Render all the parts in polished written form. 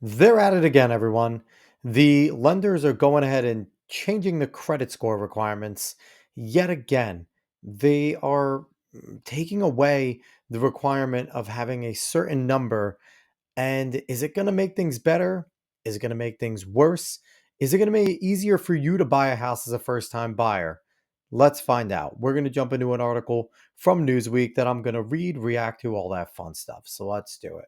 They're at it again, everyone. The lenders are going ahead and changing the credit score requirements yet again. They are taking away the requirement of having a certain number. And is it going to make things better? Is it going to make things worse? Is it going to make it easier for you to buy a house as a first time buyer? Let's find out. We're going to jump into an article from Newsweek that I'm going to read, react to, all that fun stuff. So let's do it.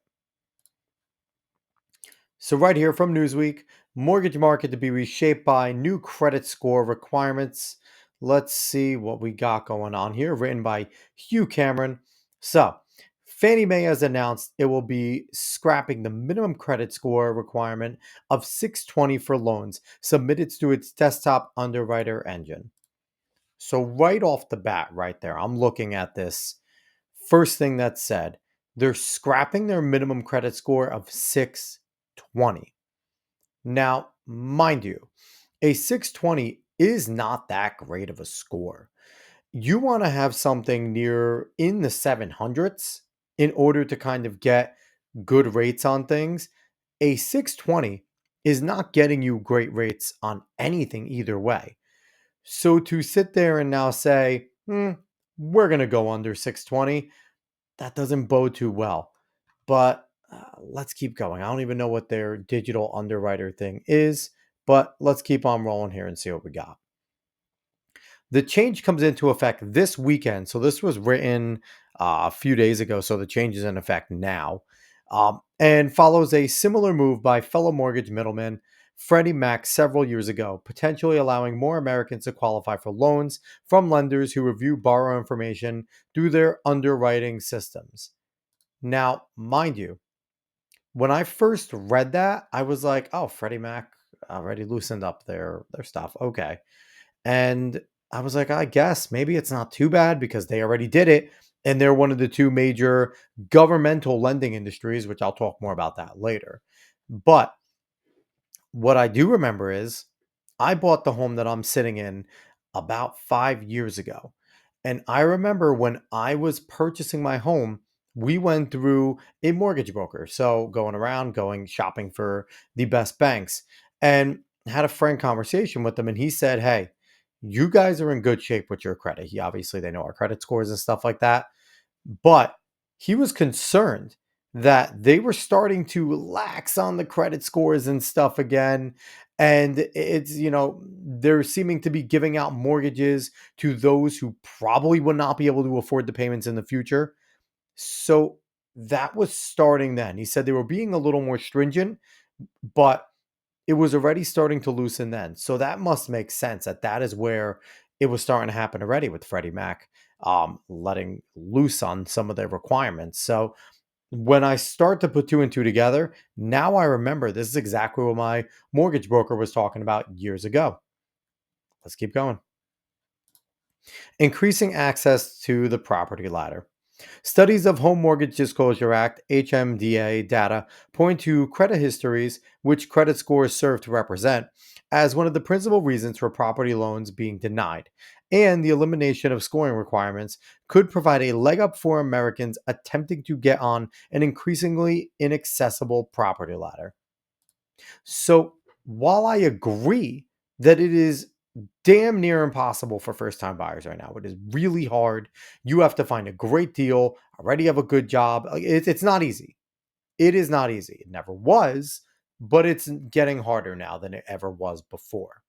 So, right here from Newsweek, mortgage market to be reshaped by new credit score requirements. Let's see what we got going on here, written by Hugh Cameron. So, Fannie Mae has announced it will be scrapping the minimum credit score requirement of 620 for loans submitted to its desktop underwriter engine. So, right off the bat, right there, I'm looking at this. First thing that's said, they're scrapping their minimum credit score of 620. Now, mind you, a 620 is not that great of a score. You want to have something near in the 700s in order to kind of get good rates on things. A 620 is not getting you great rates on anything either way. So to sit there and now say, we're going to go under 620, that doesn't bode too well. But let's keep going. I don't even know what their digital underwriter thing is, but let's keep on rolling here and see what we got. The change comes into effect this weekend. So this was written a few days ago. So the change is in effect now, and follows a similar move by fellow mortgage middleman Freddie Mac several years ago, potentially allowing more Americans to qualify for loans from lenders who review borrower information through their underwriting systems. Now, mind you, when I first read that, I was like, "Oh, Freddie Mac already loosened up their stuff. Okay." And I was like, "I guess maybe it's not too bad because they already did it and they're one of the two major governmental lending industries, which I'll talk more about that later." But what I do remember is I bought the home that I'm sitting in about 5 years ago. And I remember when I was purchasing my home, we went through a mortgage broker. So going around, going shopping for the best banks, and had a frank conversation with them. And he said, "Hey, you guys are in good shape with your credit." He obviously they know our credit scores and stuff like that. But he was concerned that they were starting to lax on the credit scores and stuff again. And they're seeming to be giving out mortgages to those who probably would not be able to afford the payments in the future. So that was starting then. He said they were being a little more stringent, but it was already starting to loosen then. So that must make sense that that is where it was starting to happen already with Freddie Mac, letting loose on some of their requirements. So when I start to put two and two together, now I remember this is exactly what my mortgage broker was talking about years ago. Let's keep going. Increasing access to the property ladder. Studies of Home Mortgage Disclosure Act (HMDA) data point to credit histories, which credit scores serve to represent, as one of the principal reasons for property loans being denied. And the elimination of scoring requirements could provide a leg up for Americans attempting to get on an increasingly inaccessible property ladder. So, while I agree that it is damn near impossible for first time buyers right now, it is really hard. You have to find a great deal, already have a good job. Like, it's not easy. It is not easy. It never was, but it's getting harder now than it ever was before.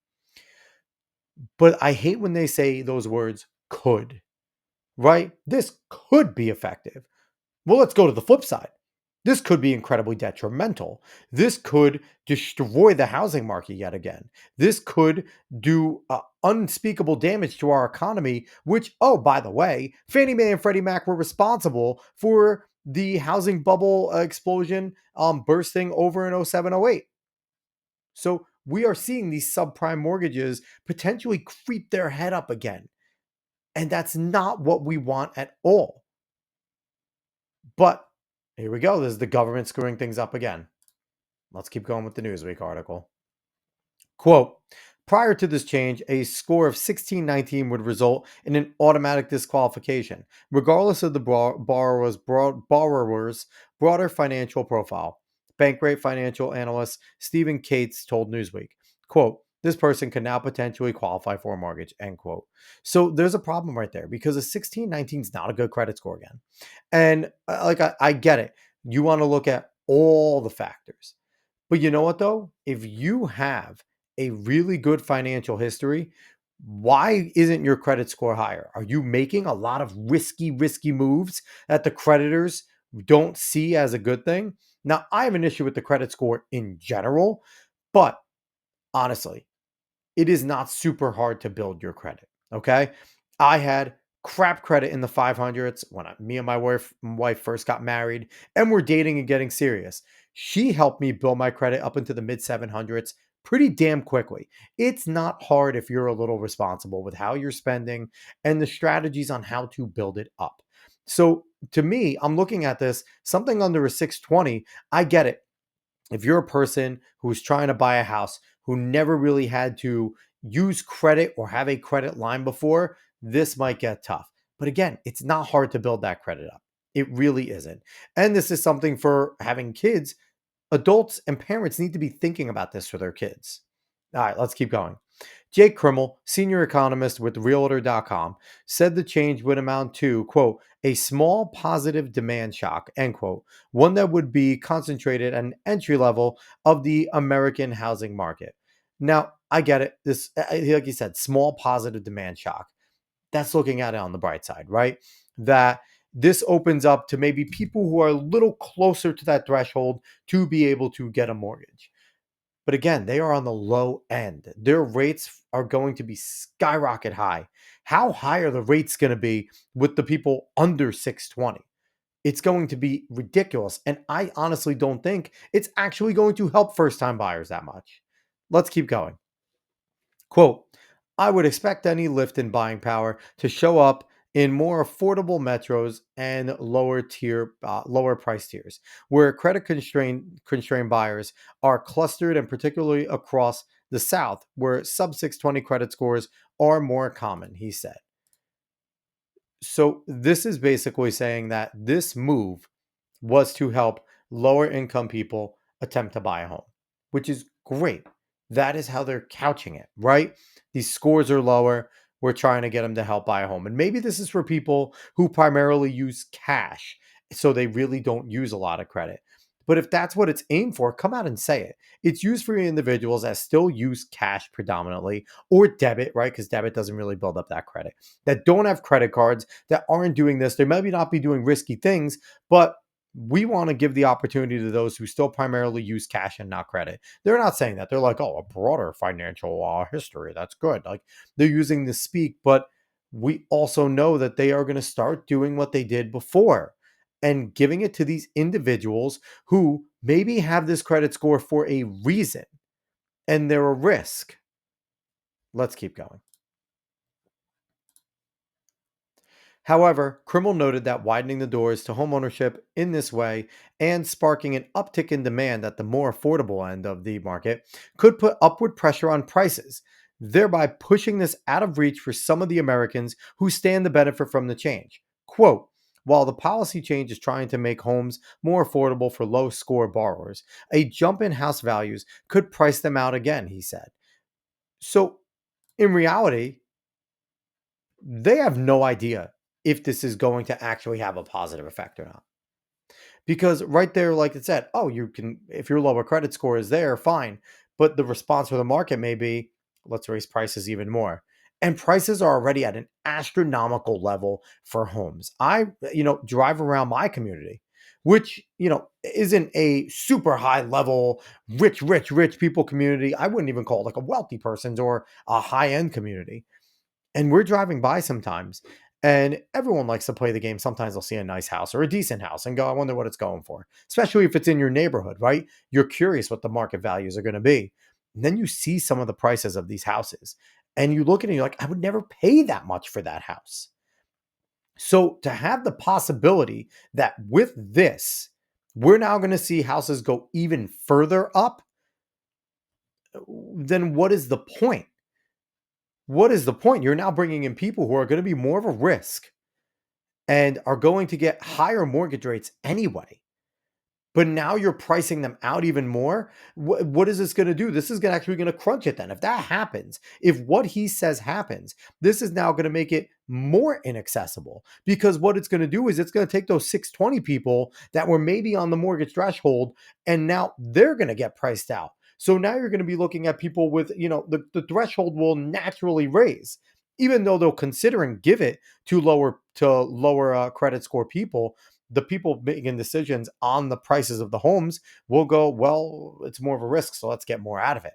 But I hate when they say those words could, right? This could be effective. Well, let's go to the flip side. This could be incredibly detrimental. This could destroy the housing market yet again. This could do unspeakable damage to our economy, which, oh, by the way, Fannie Mae and Freddie Mac were responsible for the housing bubble explosion bursting over in 0708. So we are seeing these subprime mortgages potentially creep their head up again. And that's not what we want at all. But here we go. This is the government screwing things up again. Let's keep going with the Newsweek article. Quote, prior to this change, a score of 1619 would result in an automatic disqualification, regardless of the borrower's broader financial profile. Bankrate financial analyst Stephen Cates told Newsweek, quote, this person can now potentially qualify for a mortgage, end quote. So there's a problem right there because a 1619 is not a good credit score again. And I get it. You want to look at all the factors. But you know what, though? If you have a really good financial history, why isn't your credit score higher? Are you making a lot of risky moves that the creditors don't see as a good thing? Now, I have an issue with the credit score in general, but honestly, it is not super hard to build your credit. Okay. I had crap credit in the 500s when me and my wife first got married and we're dating and getting serious. She helped me build my credit up into the mid 700s pretty damn quickly. It's not hard if you're a little responsible with how you're spending and the strategies on how to build it up. So to me, I'm looking at this something under a 620. I get it. If you're a person who's trying to buy a house who never really had to use credit or have a credit line before, this might get tough. But again, it's not hard to build that credit up. It really isn't. And this is something for having kids. Adults and parents need to be thinking about this for their kids. All right, let's keep going. Jake Krimmel, senior economist with Realtor.com, said the change would amount to, quote, a small positive demand shock, end quote, one that would be concentrated at an entry level of the American housing market. Now, I get it. This, like you said, small positive demand shock. That's looking at it on the bright side, right? That this opens up to maybe people who are a little closer to that threshold to be able to get a mortgage. But again, they are on the low end. Their rates are going to be skyrocket high. How high are the rates going to be with the people under 620? It's going to be ridiculous. And I honestly don't think it's actually going to help first time buyers that much. Let's keep going. Quote, I would expect any lift in buying power to show up in more affordable metros and lower price tiers, where credit constrained buyers are clustered, and particularly across the South, where sub 620 credit scores are more common, he said. So this is basically saying that this move was to help lower income people attempt to buy a home, which is great. That is how they're couching it, right? These scores are lower. We're trying to get them to help buy a home. And maybe this is for people who primarily use cash, so they really don't use a lot of credit. But if that's what it's aimed for, come out and say it. It's used for individuals that still use cash predominantly or debit, right? Because debit doesn't really build up that credit, that don't have credit cards, that aren't doing this. They maybe not be doing risky things, but we want to give the opportunity to those who still primarily use cash and not credit. They're not saying that. They're like, oh, a broader financial history. That's good. Like they're using the speak, but we also know that they are going to start doing what they did before and giving it to these individuals who maybe have this credit score for a reason and they're a risk. Let's keep going. However, Krimmel noted that widening the doors to homeownership in this way and sparking an uptick in demand at the more affordable end of the market could put upward pressure on prices, thereby pushing this out of reach for some of the Americans who stand to benefit from the change. Quote, while the policy change is trying to make homes more affordable for low score borrowers, a jump in house values could price them out again, he said. So, in reality, they have no idea if this is going to actually have a positive effect or not. Because right there, like it said, oh, you can, if your lower credit score is there, fine. But the response from the market may be, let's raise prices even more. And prices are already at an astronomical level for homes. I, drive around my community, which, isn't a super high level, rich people community. I wouldn't even call it like a wealthy person's or a high end community. And we're driving by sometimes, and everyone likes to play the game. Sometimes they'll see a nice house or a decent house and go, I wonder what it's going for, especially if it's in your neighborhood, right? You're curious what the market values are going to be. And then you see some of the prices of these houses and you look at it and you're like, I would never pay that much for that house. So to have the possibility that with this, we're now going to see houses go even further up, then what is the point? What is the point? You're now bringing in people who are going to be more of a risk and are going to get higher mortgage rates anyway. but now you're pricing them out even more. What is this going to do? This is actually going to crunch it then. If that happens, if what he says happens, this is now going to make it more inaccessible, because what it's going to do is it's going to take those 620 people that were maybe on the mortgage threshold, and now they're going to get priced out. So now you're going to be looking at people with, the threshold will naturally raise, even though they'll consider and give it to lower credit score people. The people making decisions on the prices of the homes will go, well, it's more of a risk, so let's get more out of it.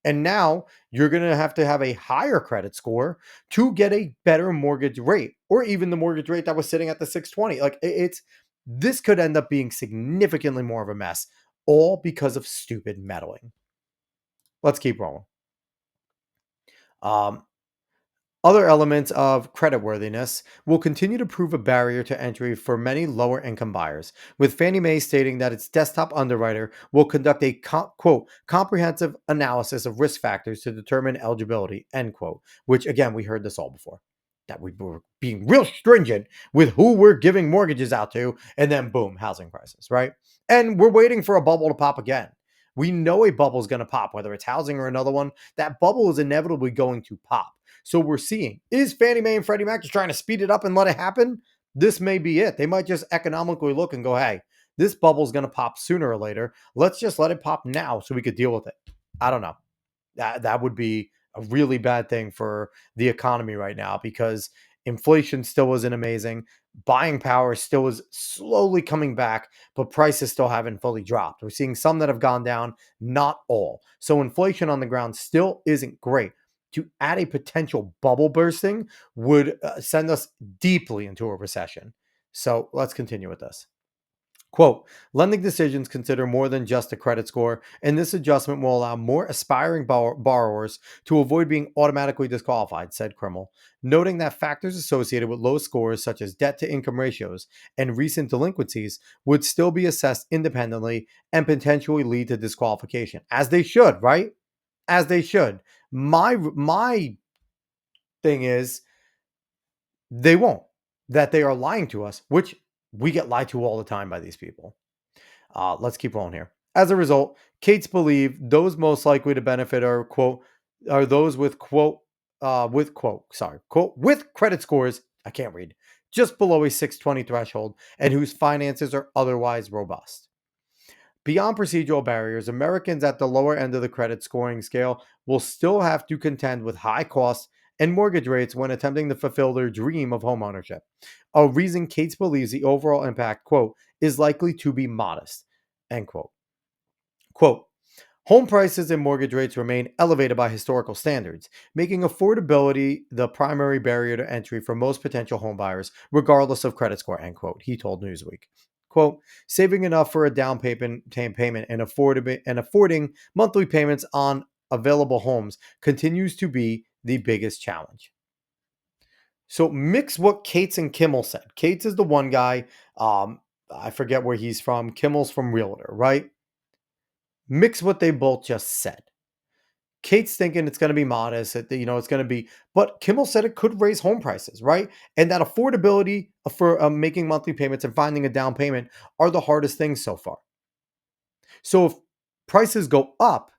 And now you're going to have a higher credit score to get a better mortgage rate, or even the mortgage rate that was sitting at the 620. Like, it's this could end up being significantly more of a mess, all because of stupid meddling. Let's keep rolling. Um, Other elements of creditworthiness will continue to prove a barrier to entry for many lower income buyers, with Fannie Mae stating that its desktop underwriter will conduct a quote comprehensive analysis of risk factors to determine eligibility, end quote. Which, again, we heard this all before. That we were being real stringent with who we're giving mortgages out to, and then boom, housing prices, right? And we're waiting for a bubble to pop again. We know a bubble is going to pop, whether it's housing or another one. That bubble is inevitably going to pop. So we're seeing, is Fannie Mae and Freddie Mac just trying to speed it up and let it happen? This may be it. They might just economically look and go, hey, this bubble's going to pop sooner or later. Let's just let it pop now so we could deal with it. I don't know. That would be a really bad thing for the economy right now, because inflation still isn't amazing. Buying power still is slowly coming back, but prices still haven't fully dropped. We're seeing some that have gone down, not all. So inflation on the ground still isn't great. To add a potential bubble bursting would send us deeply into a recession. So let's continue with this. Quote, lending decisions consider more than just a credit score, and this adjustment will allow more aspiring borrowers to avoid being automatically disqualified, said Krimmel, noting that factors associated with low scores such as debt to income ratios and recent delinquencies would still be assessed independently and potentially lead to disqualification, as they should, right? As they should. My thing is, they won't. That they are lying to us, which we get lied to all the time by these people. Let's keep rolling here. As a result, Cates believe those most likely to benefit are those with credit scores, I can't read, just below a 620 threshold, and whose finances are otherwise robust. Beyond procedural barriers, Americans at the lower end of the credit scoring scale will still have to contend with high costs and mortgage rates when attempting to fulfill their dream of homeownership. A reason Cates believes the overall impact, quote, is likely to be modest, end quote. Quote, home prices and mortgage rates remain elevated by historical standards, making affordability the primary barrier to entry for most potential homebuyers, regardless of credit score, end quote, he told Newsweek. Quote, saving enough for a down payment and affording monthly payments on available homes continues to be the biggest challenge. So mix what Cates and Kimmel said. Cates is the one guy, I forget where he's from. Kimmel's from Realtor, right? Mix what they both just said. Kate's thinking it's going to be modest, that it's going to be, but Kimmel said it could raise home prices, right? And that affordability for making monthly payments and finding a down payment are the hardest things so far. So if prices go up,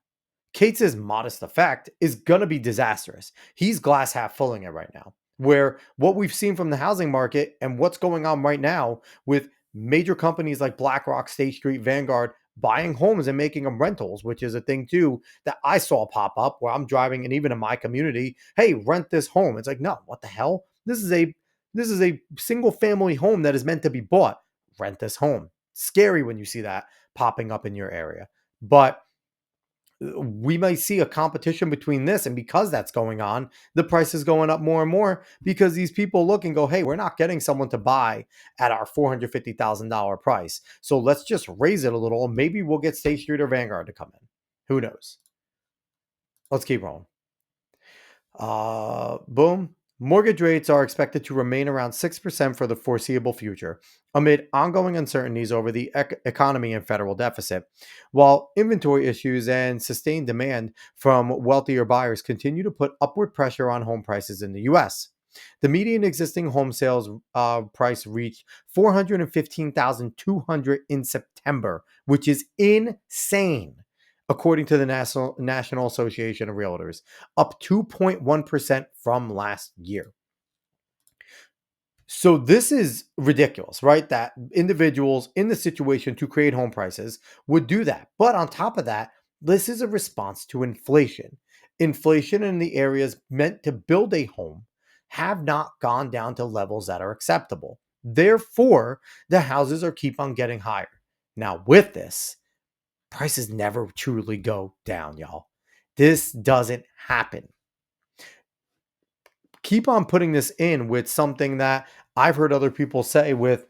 Cates' modest effect is going to be disastrous. He's glass half filling it right now, where what we've seen from the housing market and what's going on right now with major companies like BlackRock, State Street, Vanguard buying homes and making them rentals, which is a thing too that I saw pop up where I'm driving, and even in my community, hey, rent this home. It's like, no, what the hell? This is a single family home that is meant to be bought. Rent this home. Scary when you see that popping up in your area. But we might see a competition between this, and because that's going on, the price is going up more and more, because these people look and go, hey, we're not getting someone to buy at our $450,000 price, so let's just raise it a little, and maybe we'll get State Street or Vanguard to come in. Who knows? Let's keep rolling. Boom. Mortgage rates are expected to remain around 6% for the foreseeable future, amid ongoing uncertainties over the economy and federal deficit, while inventory issues and sustained demand from wealthier buyers continue to put upward pressure on home prices in the U.S. The median existing home sales price reached 415,200 in September, which is insane, according to the National Association of Realtors, up 2.1% from last year. So this is ridiculous, right? That individuals in the situation to create home prices would do that. But on top of that, this is a response to inflation. Inflation in the areas meant to build a home have not gone down to levels that are acceptable. Therefore, the houses are keep on getting higher. Now, with this, prices never truly go down, y'all. This doesn't happen. Keep on putting this in with something that I've heard other people say with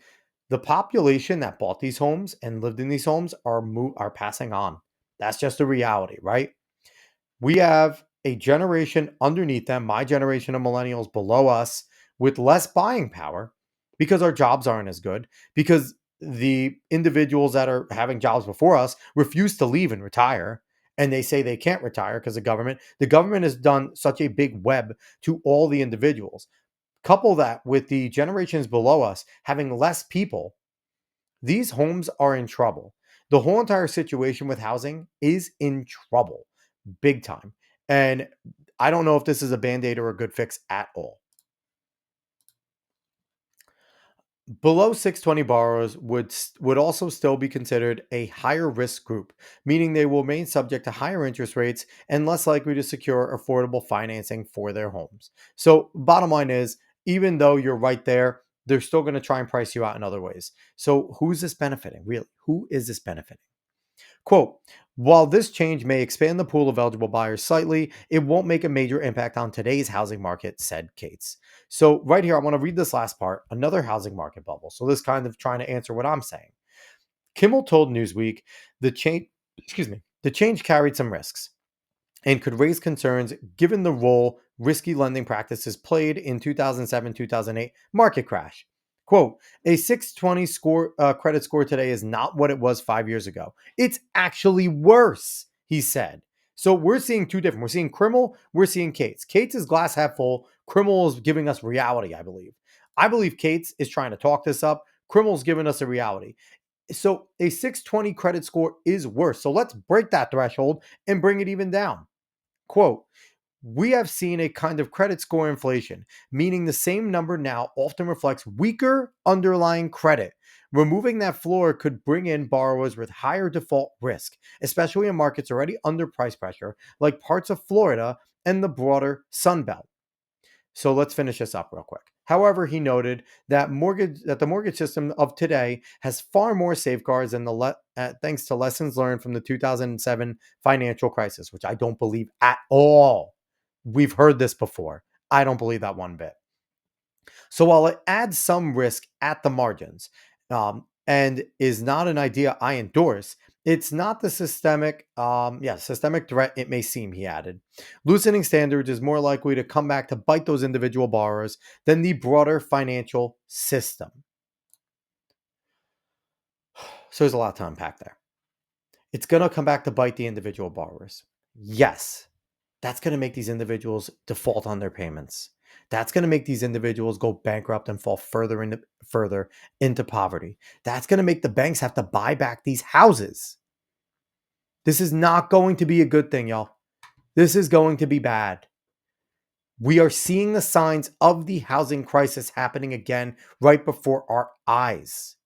the population that bought these homes and lived in these homes are passing on. That's just a reality, right? We have a generation underneath them, my generation of millennials below us, with less buying power because our jobs aren't as good, because the individuals that are having jobs before us refuse to leave and retire. And they say they can't retire because the government has done such a big web to all the individuals. Couple that with the generations below us having less people, these homes are in trouble. The whole entire situation with housing is in trouble, big time. And I don't know if this is a band aid or a good fix at all. Below 620 borrowers would also still be considered a higher risk group, meaning they will remain subject to higher interest rates and less likely to secure affordable financing for their homes. So, bottom line is, even though you're right there, they're still going to try and price you out in other ways. So, who's this benefiting? Really? Who is this benefiting? Quote, while this change may expand the pool of eligible buyers slightly, it won't make a major impact on today's housing market, said Cates. So, right here, I want to read this last part, another housing market bubble. So, this kind of trying to answer what I'm saying. Kimmel told Newsweek the change carried some risks and could raise concerns given the role risky lending practices played in 2007-2008 market crash. Quote, a 620 credit score today is not what it was 5 years ago. It's actually worse, he said. So we're seeing two different. We're seeing Krimmel, we're seeing Cates. Cates is glass half full. Krimmel is giving us reality, I believe. I believe Cates is trying to talk this up. Krimmel's giving us a reality. So a 620 credit score is worse. So let's break that threshold and bring it even down. Quote, we have seen a kind of credit score inflation, meaning the same number now often reflects weaker underlying credit. Removing that floor could bring in borrowers with higher default risk, especially in markets already under price pressure, like parts of Florida and the broader Sun Belt. So let's finish this up real quick. However, he noted that the mortgage system of today has far more safeguards than thanks to lessons learned from the 2007 financial crisis, which I don't believe at all. We've heard this before. I don't believe that one bit. So while it adds some risk at the margins, and is not an idea I endorse, it's not the systemic threat it may seem, he added. Loosening standards is more likely to come back to bite those individual borrowers than the broader financial system. So there's a lot to unpack there. It's going to come back to bite the individual borrowers. Yes, that's going to make these individuals default on their payments. That's going to make these individuals go bankrupt and fall further into poverty. That's going to make the banks have to buy back these houses. This is not going to be a good thing, y'all. This is going to be bad. We are seeing the signs of the housing crisis happening again right before our eyes.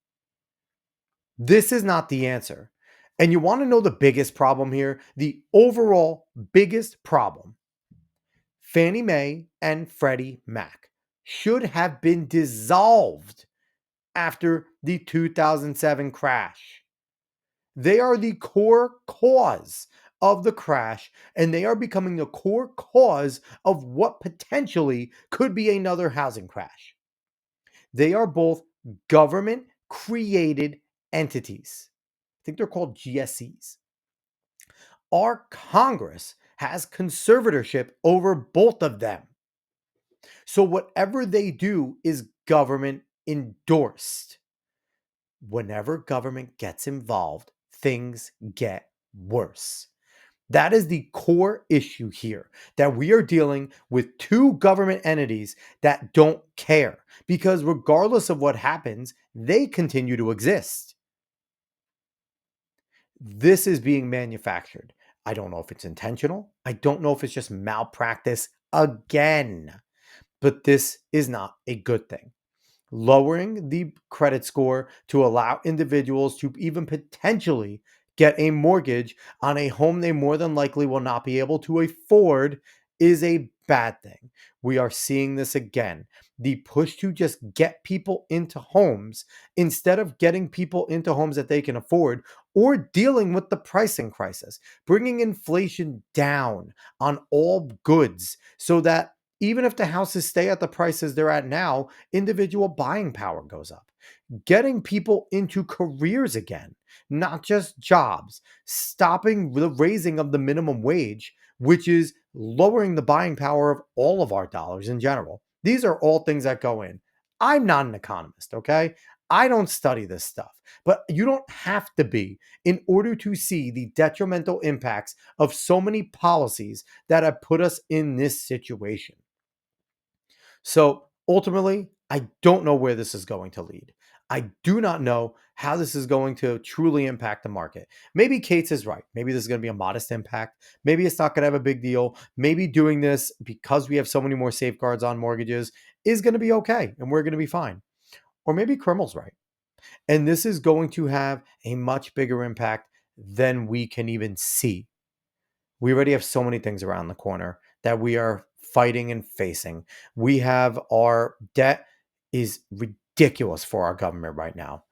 This is not the answer. And you want to know the biggest problem here? The overall biggest problem. Fannie Mae and Freddie Mac should have been dissolved after the 2007 crash. They are the core cause of the crash, and they are becoming the core cause of what potentially could be another housing crash. They are both government created entities. I think they're called GSEs. Our Congress has conservatorship over both of them. So whatever they do is government endorsed. Whenever government gets involved, things get worse. That is the core issue here, that we are dealing with two government entities that don't care because regardless of what happens, they continue to exist. This is being manufactured. I don't know if it's intentional. I don't know if it's just malpractice again, but this is not a good thing. Lowering the credit score to allow individuals to even potentially get a mortgage on a home they more than likely will not be able to afford is a bad thing. We are seeing this again. The push to just get people into homes instead of getting people into homes that they can afford or dealing with the pricing crisis, bringing inflation down on all goods so that even if the houses stay at the prices they're at now, individual buying power goes up. Getting people into careers again, not just jobs, stopping the raising of the minimum wage, which is lowering the buying power of all of our dollars in general. These are all things that go in. I'm not an economist, okay? I don't study this stuff, but you don't have to be in order to see the detrimental impacts of so many policies that have put us in this situation. So ultimately, I don't know where this is going to lead. I do not know how this is going to truly impact the market. Maybe Kate's is right. Maybe this is going to be a modest impact. Maybe it's not going to have a big deal. Maybe doing this because we have so many more safeguards on mortgages is going to be okay and we're going to be fine. Or maybe Krimel's right. And this is going to have a much bigger impact than we can even see. We already have so many things around the corner that we are fighting and facing. We have our debt is ridiculous for our government right now.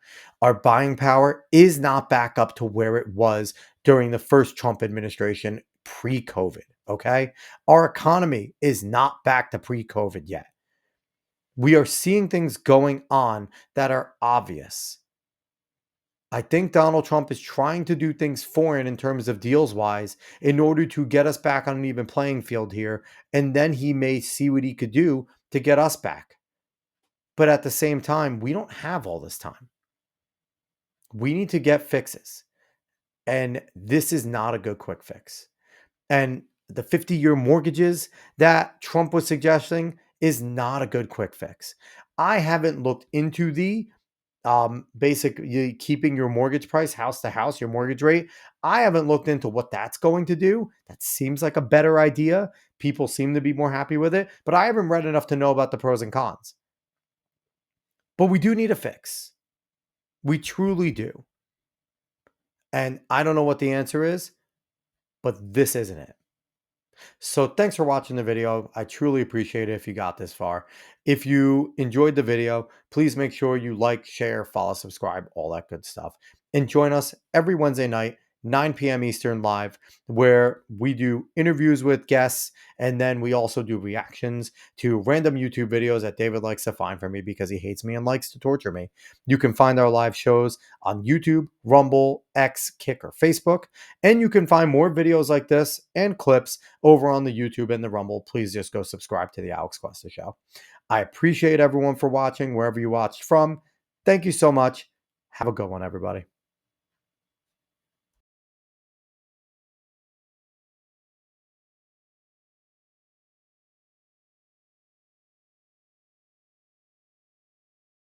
Our buying power is not back up to where it was during the first Trump administration pre-COVID, okay? Our economy is not back to pre-COVID yet. We are seeing things going on that are obvious. I think Donald Trump is trying to do things foreign in terms of deals wise in order to get us back on an even playing field here. And then he may see what he could do to get us back. But at the same time, we don't have all this time. We need to get fixes. And this is not a good quick fix. And the 50-year mortgages that Trump was suggesting is not a good quick fix. I haven't looked into the basically keeping your mortgage price house to house, your mortgage rate. I haven't looked into what that's going to do. That seems like a better idea. People seem to be more happy with it, but I haven't read enough to know about the pros and cons. But we do need a fix. We truly do. And I don't know what the answer is, but this isn't it. So thanks for watching the video. I truly appreciate it if you got this far. If you enjoyed the video, please make sure you like, share, follow, subscribe, all that good stuff. And join us every Wednesday night, 9 p.m. Eastern live, where we do interviews with guests. And then we also do reactions to random YouTube videos that David likes to find for me because he hates me and likes to torture me. You can find our live shows on YouTube, Rumble, X, Kick, or Facebook. And you can find more videos like this and clips over on the YouTube and the Rumble. Please just go subscribe to the Alex Cuesta Show. I appreciate everyone for watching wherever you watched from. Thank you so much. Have a good one, everybody.